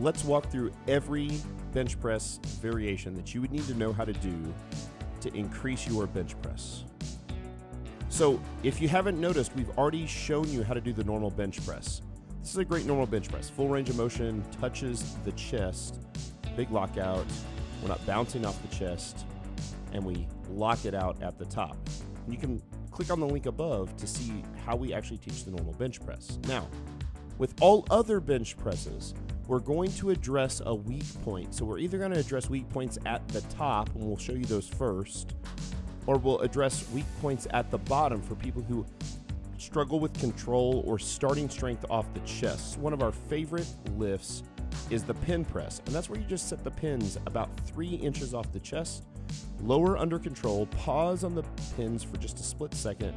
let's walk through every bench press variation that you would need to know how to do to increase your bench press. So if you haven't noticed, we've already shown you how to do the normal bench press. This is a great normal bench press. Full range of motion, touches the chest, big lockout. We're not bouncing off the chest, and we lock it out at the top. And you can click on the link above to see how we actually teach the normal bench press. Now, with all other bench presses, we're going to address a weak point. So we're either going to address weak points at the top, and we'll show you those first, or we'll address weak points at the bottom for people who struggle with control or starting strength off the chest. One of our favorite lifts is the pin press, and that's where you just set the pins about 3 inches off the chest, lower under control, pause on the pins for just a split second,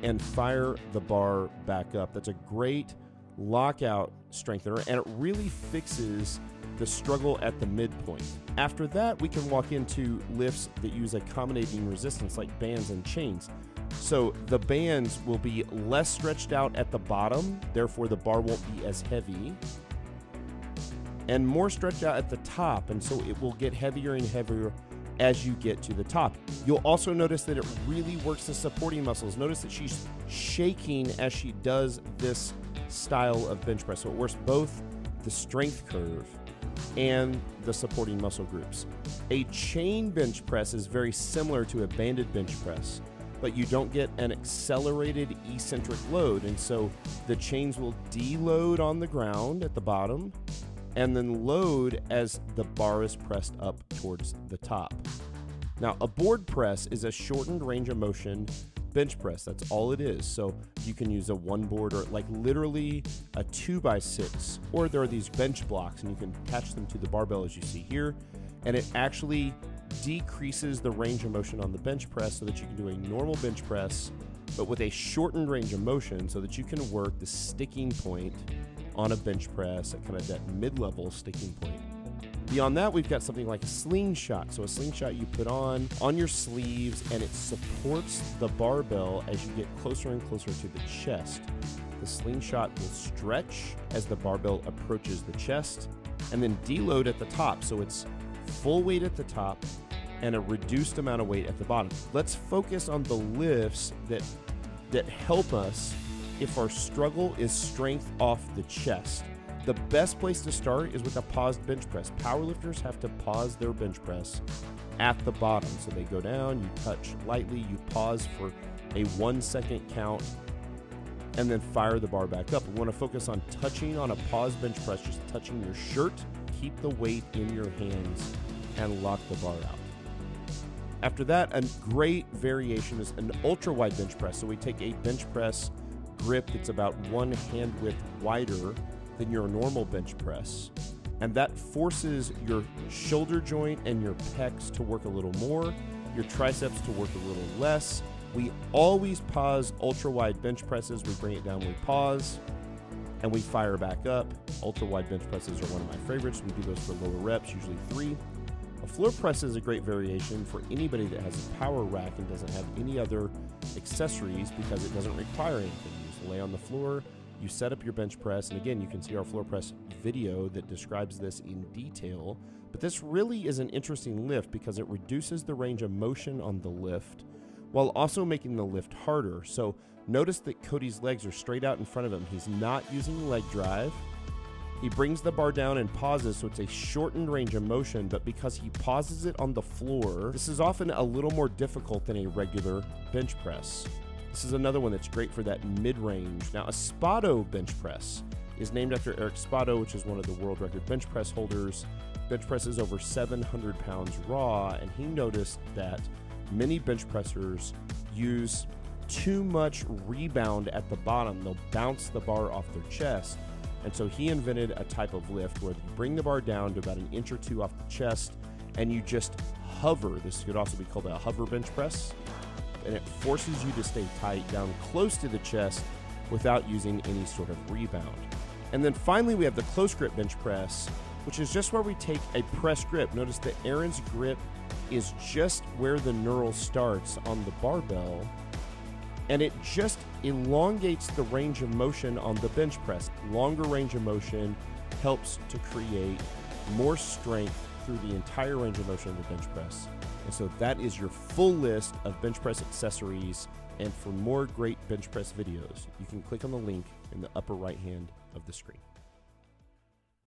and fire the bar back up. That's a great lockout strengthener, and it really fixes the struggle at the midpoint. After that, we can walk into lifts that use accommodating resistance like bands and chains. So the bands will be less stretched out at the bottom, therefore the bar won't be as heavy, and more stretched out at the top, and so it will get heavier and heavier as you get to the top. You'll also notice that it really works the supporting muscles. Notice that she's shaking as she does this style of bench press. So it works both the strength curve and the supporting muscle groups. A chain bench press is very similar to a banded bench press, but you don't get an accelerated eccentric load, and so the chains will deload on the ground at the bottom and then load as the bar is pressed up towards the top. Now, a board press is a shortened range of motion bench press. That's all it is. So you can use a one board or like literally a 2x6, or there are these bench blocks and you can attach them to the barbell as you see here, and it actually decreases the range of motion on the bench press so that you can do a normal bench press but with a shortened range of motion so that you can work the sticking point on a bench press at kind of that mid-level sticking point. Beyond that, we've got something like a slingshot. So a slingshot you put on your sleeves, and it supports the barbell as you get closer and closer to the chest. The slingshot will stretch as the barbell approaches the chest, and then deload at the top. So it's full weight at the top and a reduced amount of weight at the bottom. Let's focus on the lifts that help us if our struggle is strength off the chest. The best place to start is with a paused bench press. Powerlifters have to pause their bench press at the bottom. So they go down, you touch lightly, you pause for a 1 second count, and then fire the bar back up. We want to focus on touching on a paused bench press, just touching your shirt. Keep the weight in your hands and lock the bar out. After that, a great variation is an ultra-wide bench press. So we take a bench press grip that's about 1 hand width wider than your normal bench press, and that forces your shoulder joint and your pecs to work a little more, your triceps to work a little less. We always pause ultra-wide bench presses. We bring it down, we pause, and we fire back up. Ultra-wide bench presses are one of my favorites. We do those for lower reps, usually 3. A floor press is a great variation for anybody that has a power rack and doesn't have any other accessories because it doesn't require anything. You just lay on the floor, you set up your bench press, and again, you can see our floor press video that describes this in detail. But this really is an interesting lift because it reduces the range of motion on the lift while also making the lift harder. So notice that Cody's legs are straight out in front of him. He's not using leg drive. He brings the bar down and pauses, so it's a shortened range of motion, but because he pauses it on the floor, this is often a little more difficult than a regular bench press. This is another one that's great for that mid-range. Now, a Spoto bench press is named after Eric Spoto, which is one of the world record bench press holders. Bench presses over 700 pounds raw, and he noticed that many bench pressers use too much rebound at the bottom. They'll bounce the bar off their chest, and so he invented a type of lift where you bring the bar down to about 1 inch or 2 off the chest, and you just hover. This could also be called a hover bench press. And it forces you to stay tight down close to the chest without using any sort of rebound. And then finally, we have the close grip bench press, which is just where we take a press grip. Notice that Aaron's grip is just where the knurl starts on the barbell, and it just elongates the range of motion on the bench press. Longer range of motion, helps to create more strength through the entire range of motion of the bench press. And so that is your full list of bench press accessories. And for more great bench press videos, you can click on the link in the upper right hand of the screen.